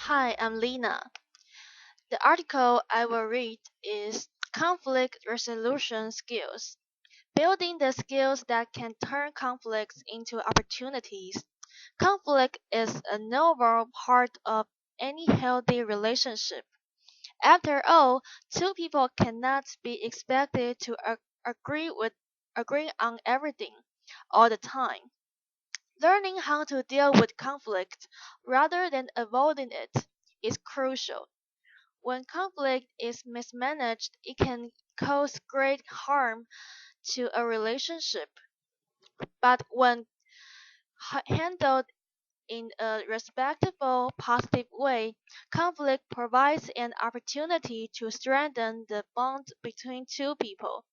Hi, I'm Lena. The article I will read is Conflict Resolution Skills. Building the skills that can turn conflicts into opportunities. Conflict is a novel part of any healthy relationship. After all, two people cannot be expected to agree on everything all the time. Learning how to deal with conflict rather than avoiding it is crucial. When conflict is mismanaged, it can cause great harm to a relationship. But when handled in a respectful, positive way, conflict provides an opportunity to strengthen the bond between two people.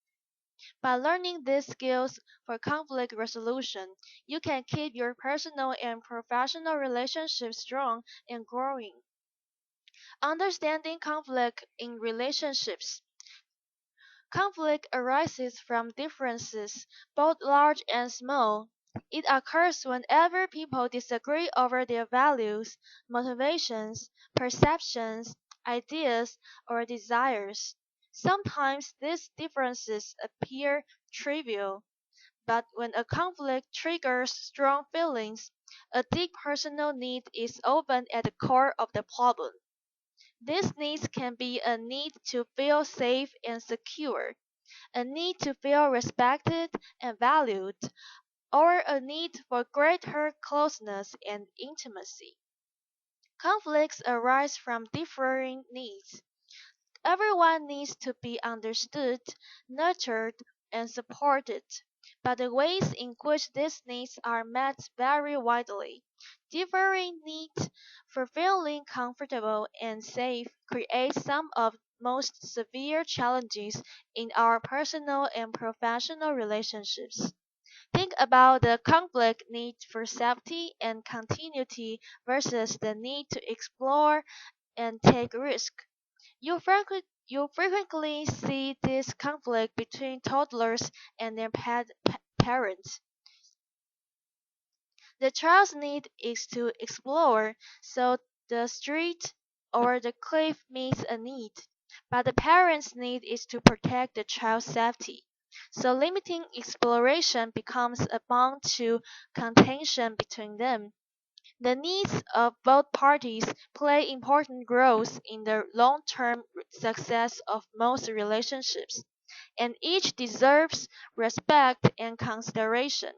By learning these skills for conflict resolution, you can keep your personal and professional relationships strong and growing. Understanding conflict in relationships. Conflict arises from differences, both large and small. It occurs whenever people disagree over their values, motivations, perceptions, ideas, or desires. Sometimes these differences appear trivial, but when a conflict triggers strong feelings, a deep personal need is often at the core of the problem. These needs can be a need to feel safe and secure, a need to feel respected and valued, or a need for greater closeness and intimacy. Conflicts arise from differing needs. Everyone needs to be understood, nurtured, and supported, but the ways in which these needs are met vary widely. Differing needs for feeling comfortable and safe create some of the most severe challenges in our personal and professional relationships. Think about the conflict need for safety and continuity versus the need to explore and take risks. You frequently see this conflict between toddlers and their parents. The child's need is to explore, so the street or the cliff meets a need, but the parent's need is to protect the child's safety. So limiting exploration becomes a bound to contention between them. The needs of both parties play important roles in the long-term success of most relationships, and each deserves respect and consideration.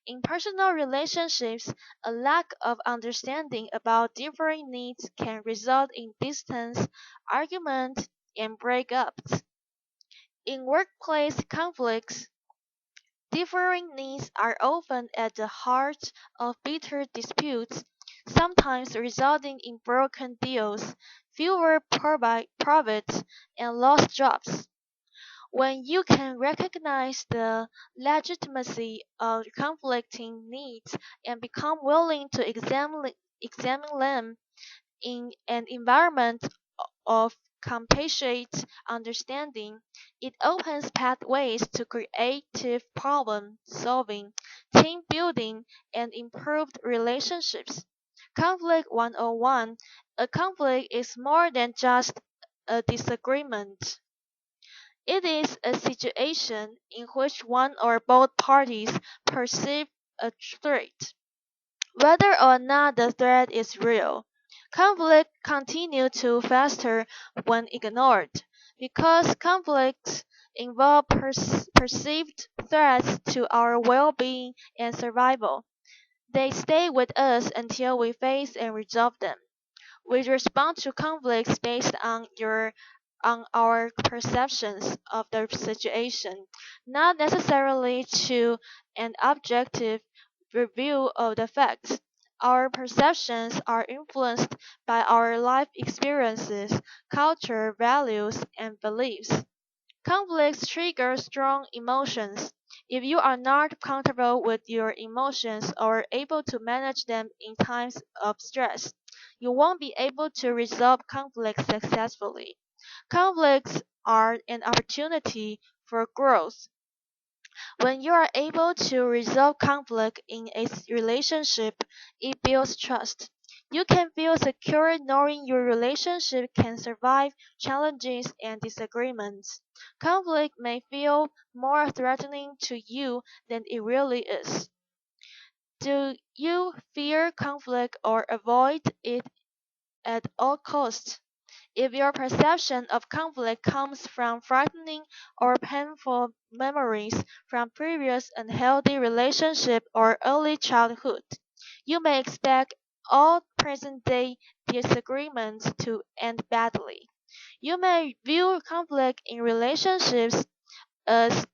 In personal relationships, a lack of understanding about differing needs can result in distance, argument, and breakups. In workplace conflicts, differing needs are often at the heart of bitter disputes, sometimes resulting in broken deals, fewer profits, and lost jobs. When you can recognize the legitimacy of conflicting needs and become willing to examine them in an environment of compassionate understanding, it opens pathways to creative problem solving, team building, and improved relationships. Conflict 101. A conflict is more than just a disagreement. It is a situation in which one or both parties perceive a threat, whether or not the threat is real. Conflict continue to fester when ignored, because conflicts involve perceived threats to our well-being and survival. They stay with us until we face and resolve them. We respond to conflicts based on our perceptions of the situation, not necessarily to an objective review of the facts. Our perceptions are influenced by our life experiences, culture, values, and beliefs. Conflicts trigger strong emotions. If you are not comfortable with your emotions or able to manage them in times of stress, you won't be able to resolve conflicts successfully. Conflicts are an opportunity for growth. When you are able to resolve conflict in a relationship, it builds trust. You can feel secure knowing your relationship can survive challenges and disagreements. Conflict may feel more threatening to you than it really is. Do you fear conflict or avoid it at all costs? If your perception of conflict comes from frightening or painful memories from previous unhealthy relationships or early childhood, you may expect all present-day disagreements to end badly. You may view conflict in relationships as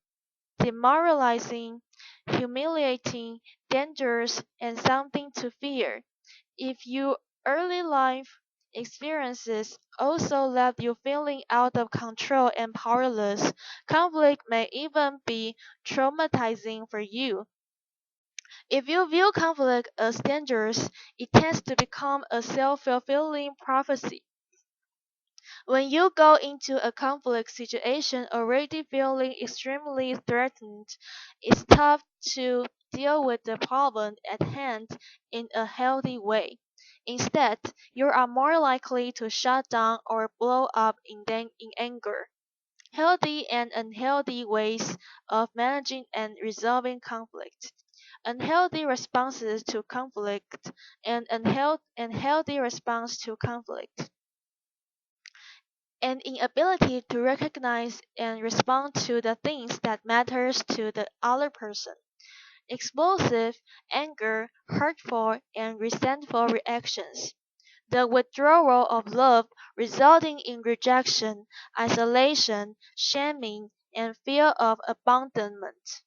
demoralizing, humiliating, dangerous, and something to fear. If your early life experiences also left you feeling out of control and powerless, conflict may even be traumatizing for you. If you view conflict as dangerous, it tends to become a self-fulfilling prophecy. When you go into a conflict situation already feeling extremely threatened, it's tough to deal with the problem at hand in a healthy way. Instead, you are more likely to shut down or blow up in anger. Healthy and unhealthy ways of managing and resolving conflict. Unhealthy responses to conflict and unhealthy response to conflict. An inability to recognize and respond to the things that matters to the other person. Explosive, anger, hurtful, and resentful reactions. The withdrawal of love resulting in rejection, isolation, shaming, and fear of abandonment.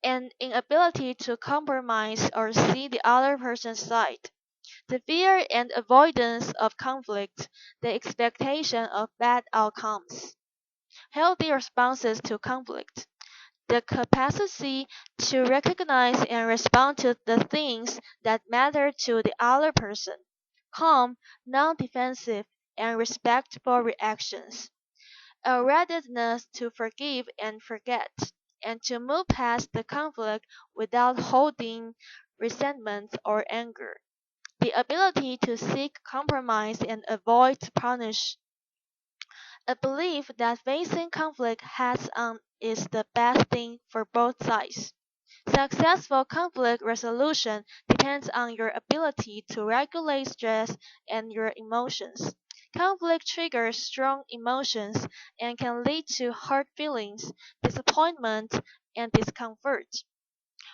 An inability to compromise or see the other person's side. The fear and avoidance of conflict, the expectation of bad outcomes. Healthy responses to conflict. The capacity to recognize and respond to the things that matter to the other person. Calm, non-defensive, and respectful reactions. A readiness to forgive and forget, and to move past the conflict without holding resentment or anger. The ability to seek compromise and avoid punish. A belief that facing conflict heads on is the best thing for both sides. Successful conflict resolution depends on your ability to regulate stress and your emotions. Conflict triggers strong emotions and can lead to hurt feelings, disappointment, and discomfort.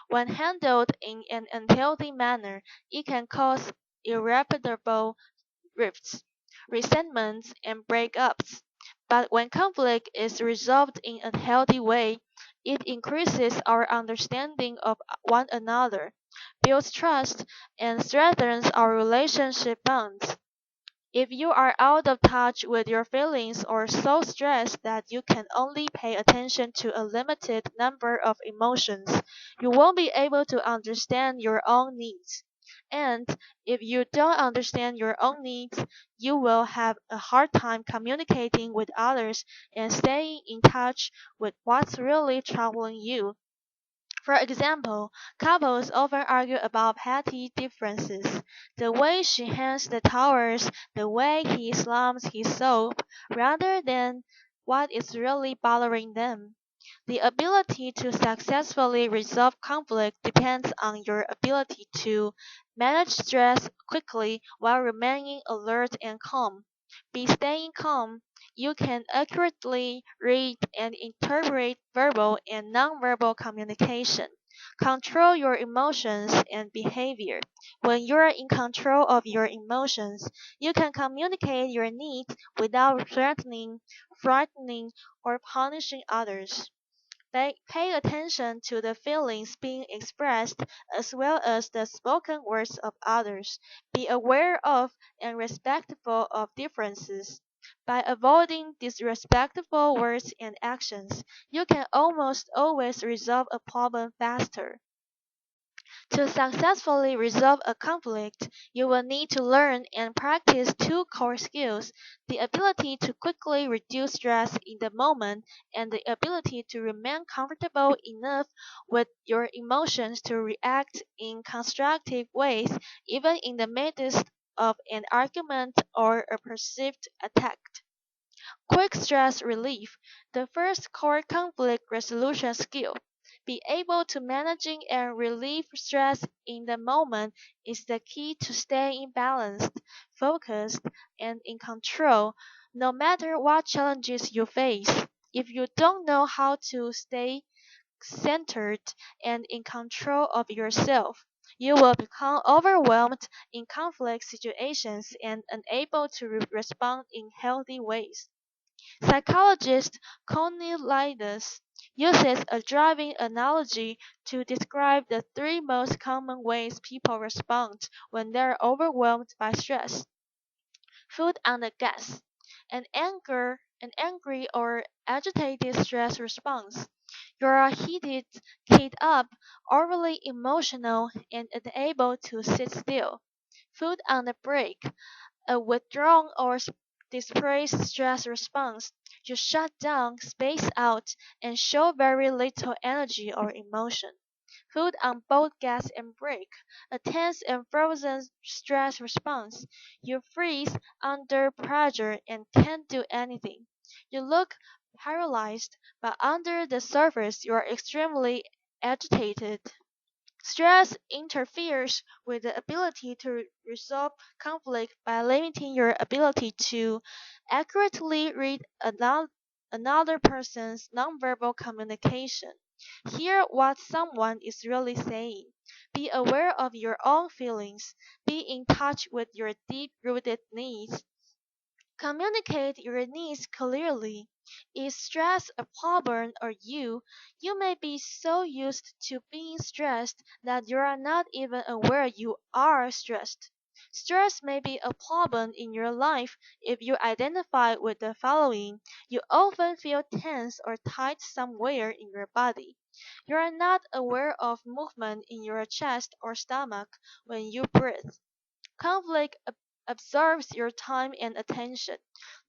When handled in an unhealthy manner, it can cause irreparable rifts, resentments, and breakups. But when conflict is resolved in a healthy way, it increases our understanding of one another, builds trust, and strengthens our relationship bonds. If you are out of touch with your feelings or so stressed that you can only pay attention to a limited number of emotions, you won't be able to understand your own needs. And if you don't understand your own needs, you will have a hard time communicating with others and staying in touch with what's really troubling you. For example, couples often argue about petty differences. The way she hangs the towels, the way he slams his soap, rather than what is really bothering them. The ability to successfully resolve conflict depends on your ability to manage stress quickly while remaining alert and calm. By staying calm, you can accurately read and interpret verbal and nonverbal communication. Control your emotions and behavior. When you are in control of your emotions, you can communicate your needs without threatening, frightening, or punishing others. Pay attention to the feelings being expressed as well as the spoken words of others. Be aware of and respectful of differences. By avoiding disrespectful words and actions, you can almost always resolve a problem faster. To successfully resolve a conflict, you will need to learn and practice two core skills: the ability to quickly reduce stress in the moment and the ability to remain comfortable enough with your emotions to react in constructive ways even in the midst of an argument or a perceived attack. Quick stress relief, the first core conflict resolution skill. Be able to managing and relieve stress in the moment is the key to staying balanced, focused, and in control, no matter what challenges you face. If you don't know how to stay centered and in control of yourself, you will become overwhelmed in conflict situations and unable to respond in healthy ways. Psychologist Cornelius uses a driving analogy to describe the three most common ways people respond when they're overwhelmed by stress. Foot on the gas. An angry or agitated stress response. You are heated, keyed up, overly emotional, and unable to sit still. Foot on the brake. A withdrawn or displaced stress response. You shut down, space out, and show very little energy or emotion. Foot on both gas and brake. A tense and frozen stress response. You freeze under pressure and can't do anything. You look paralyzed, but under the surface you are extremely agitated. Stress interferes with the ability to resolve conflict by limiting your ability to accurately read another person's nonverbal communication. Hear what someone is really saying. Be aware of your own feelings. Be in touch with your deep rooted needs. Communicate your needs clearly. Is stress a problem or you? You may be so used to being stressed that you are not even aware you are stressed. Stress may be a problem in your life if you identify with the following. You often feel tense or tight somewhere in your body. You are not aware of movement in your chest or stomach when you breathe. Conflict absorbs your time and attention.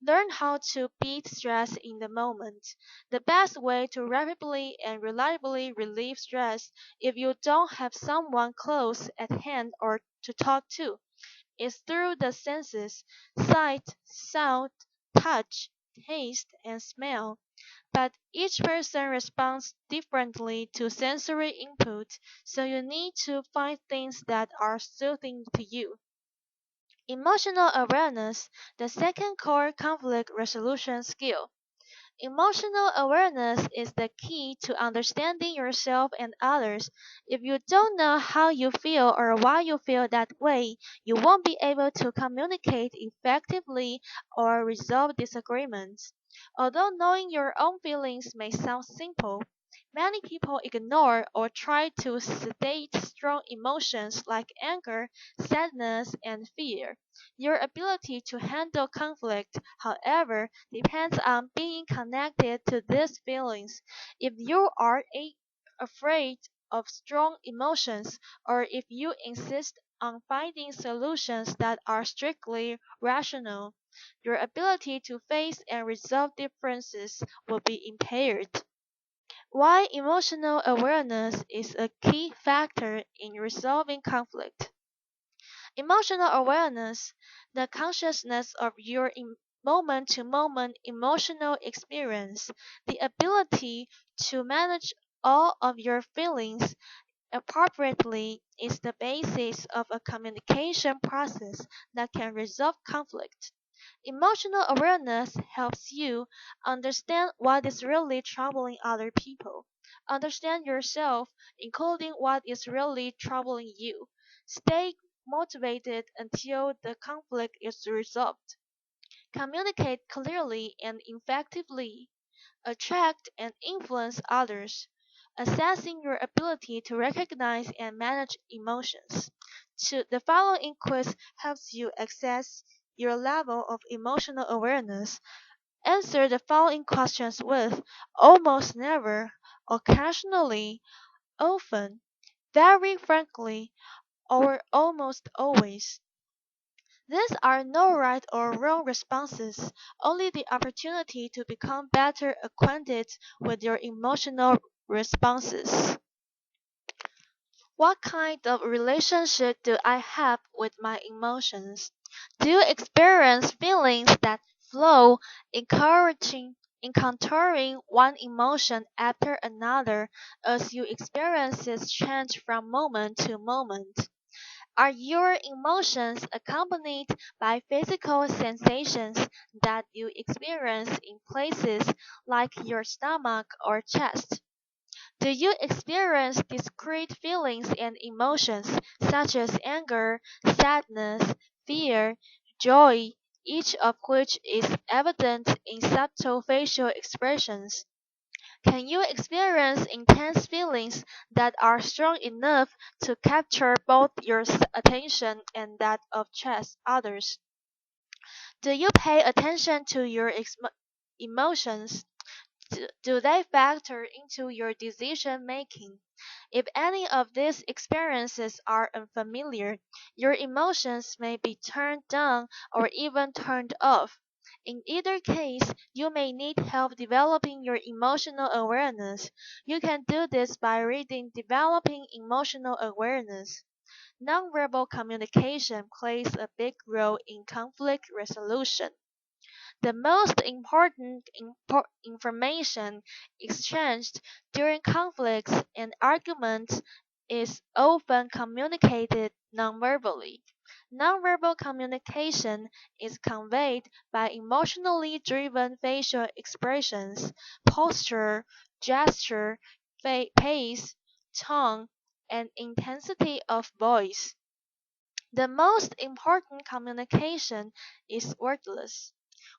Learn how to beat stress in the moment. The best way to rapidly and reliably relieve stress if you don't have someone close at hand or to talk to is through the senses: sight, sound, touch, taste, and smell. But each person responds differently to sensory input, so you need to find things that are soothing to you. Emotional awareness, the second core conflict resolution skill. Emotional awareness is the key to understanding yourself and others. If you don't know how you feel or why you feel that way, you won't be able to communicate effectively or resolve disagreements. Although knowing your own feelings may sound simple, many people ignore or try to sedate strong emotions like anger, sadness, and fear. Your ability to handle conflict, however, depends on being connected to these feelings. If you are afraid of strong emotions, or if you insist on finding solutions that are strictly rational, your ability to face and resolve differences will be impaired. Why emotional awareness is a key factor in resolving conflict. Emotional awareness, the consciousness of your moment to moment emotional experience, the ability to manage all of your feelings appropriately, is the basis of a communication process that can resolve conflict. Emotional awareness helps you understand what is really troubling other people, understand yourself, including what is really troubling you. Stay motivated until the conflict is resolved. Communicate clearly and effectively. Attract and influence others. Assessing your ability to recognize and manage emotions. The following quiz helps you assess your level of emotional awareness. Answer the following questions with almost never, occasionally, often. very frankly, or almost always. These are no right or wrong responses, only the opportunity to become better acquainted with your emotional responses. What kind of relationship do I have with my emotions? Do you experience feelings that flow, encountering one emotion after another as your experiences change from moment to moment? Are your emotions accompanied by physical sensations that you experience in places like your stomach or chest? Do you experience discrete feelings and emotions such as anger, sadness, fear, joy, each of which is evident in subtle facial expressions? Can you experience intense feelings that are strong enough to capture both your attention and that of others? Do you pay attention to your emotions? Do they factor into your decision making? If any of these experiences are unfamiliar, your emotions may be turned down or even turned off. In either case, you may need help developing your emotional awareness. You can do this by reading Developing Emotional Awareness. Nonverbal communication plays a big role in conflict resolution. The most important information exchanged during conflicts and arguments is often communicated nonverbally. Nonverbal communication is conveyed by emotionally driven facial expressions, posture, gesture, pace, tone, and intensity of voice. The most important communication is wordless.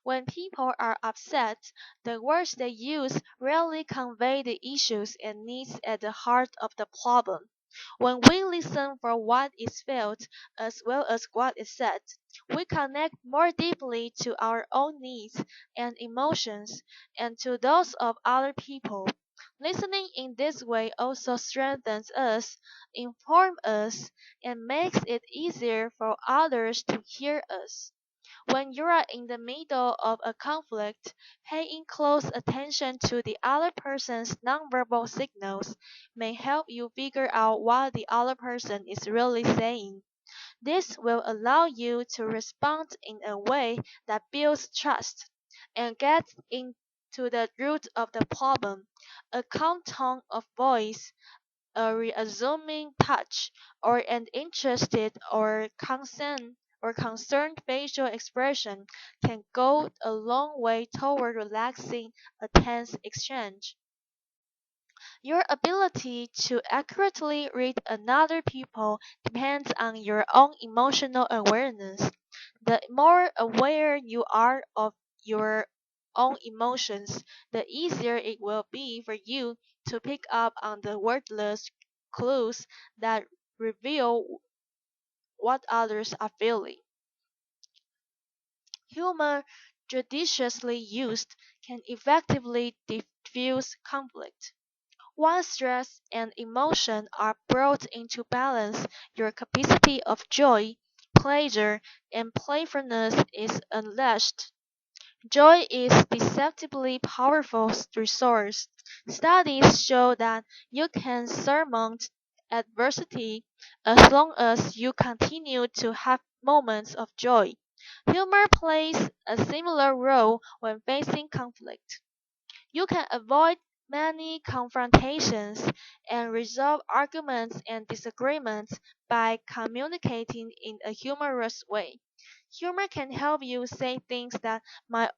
When people are upset, the words they use rarely convey the issues and needs at the heart of the problem. When we listen for what is felt as well as what is said, we connect more deeply to our own needs and emotions and to those of other people. Listening in this way also strengthens us, informs us, and makes it easier for others to hear us. When you are in the middle of a conflict, paying close attention to the other person's nonverbal signals may help you figure out what the other person is really saying. This will allow you to respond in a way that builds trust and gets into the root of the problem. A calm tone of voice, a reassuming touch, or an interested or concerned facial expression can go a long way toward relaxing a tense exchange. Your ability to accurately read another people depends on your own emotional awareness. The more aware you are of your own emotions, the easier it will be for you to pick up on the wordless clues that reveal what others are feeling. Humor, judiciously used, can effectively diffuse conflict. Once stress and emotion are brought into balance, your capacity of joy, pleasure, and playfulness is unleashed. Joy is deceptively powerful resource. Studies show that you can surmount adversity as long as you continue to have moments of joy. Humor plays a similar role when facing conflict. You can avoid many confrontations and resolve arguments and disagreements by communicating in a humorous way. Humor can help you say things that might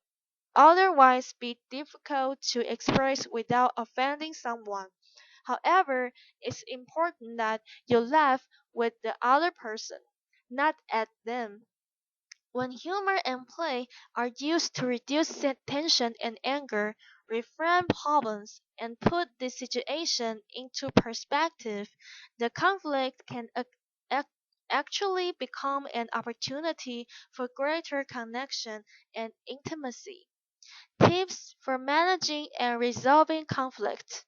otherwise be difficult to express without offending someone. However, it's important that you laugh with the other person, not at them. When humor and play are used to reduce tension and anger, reframe problems, and put the situation into perspective, the conflict can ac- actually become an opportunity for greater connection and intimacy. Tips for managing and resolving conflict.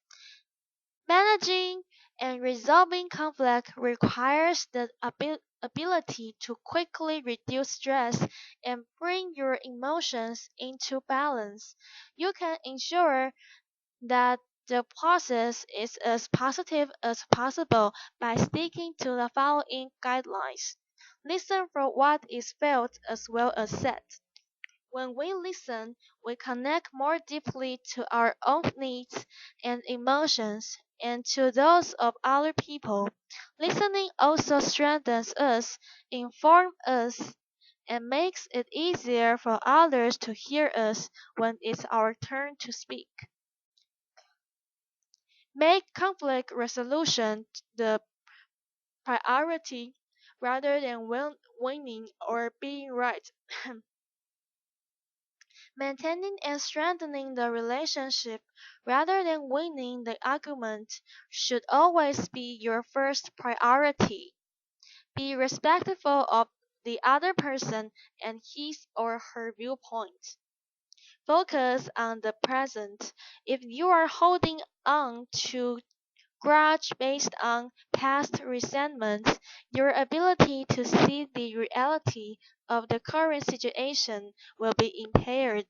Managing And resolving conflict requires the ability to quickly reduce stress and bring your emotions into balance. You can ensure that the process is as positive as possible by sticking to the following guidelines. Listen for what is felt as well as said. When we listen, we connect more deeply to our own needs and emotions and to those of other people. Listening also strengthens us, informs us, and makes it easier for others to hear us when it's our turn to speak. Make conflict resolution the priority rather than winning or being right. Maintaining and strengthening the relationship rather than winning the argument should always be your first priority. Be respectful of the other person and his or her viewpoint. Focus on the present. If you are holding on to grudge based on past resentments, your ability to see the reality of the current situation will be impaired.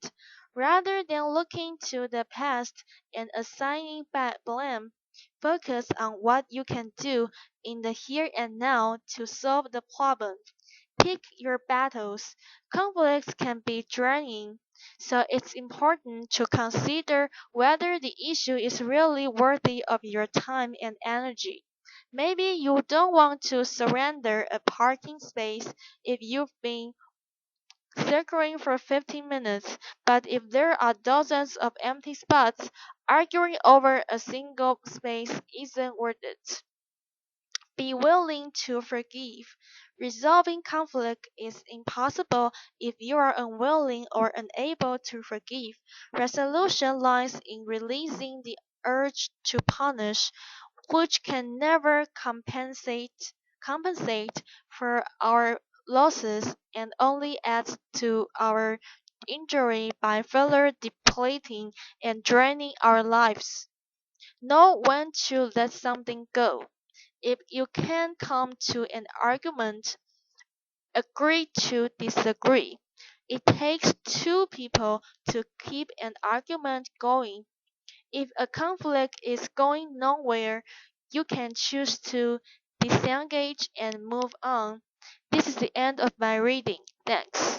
Rather than looking to the past and assigning blame, focus on what you can do in the here and now to solve the problem. Pick your battles. Conflicts can be draining, so it's important to consider whether the issue is really worthy of your time and energy. Maybe you don't want to surrender a parking space if you've been circling for 15 minutes, but if there are dozens of empty spots, arguing over a single space isn't worth it. Be willing to forgive. Resolving conflict is impossible if you are unwilling or unable to forgive. Resolution lies in releasing the urge to punish, which can never compensate for our losses and only adds to our injury by further depleting and draining our lives. Know when to let something go. If you can come to an argument, agree to disagree. It takes two people to keep an argument going. If a conflict is going nowhere, you can choose to disengage and move on. This is the end of my reading. Thanks.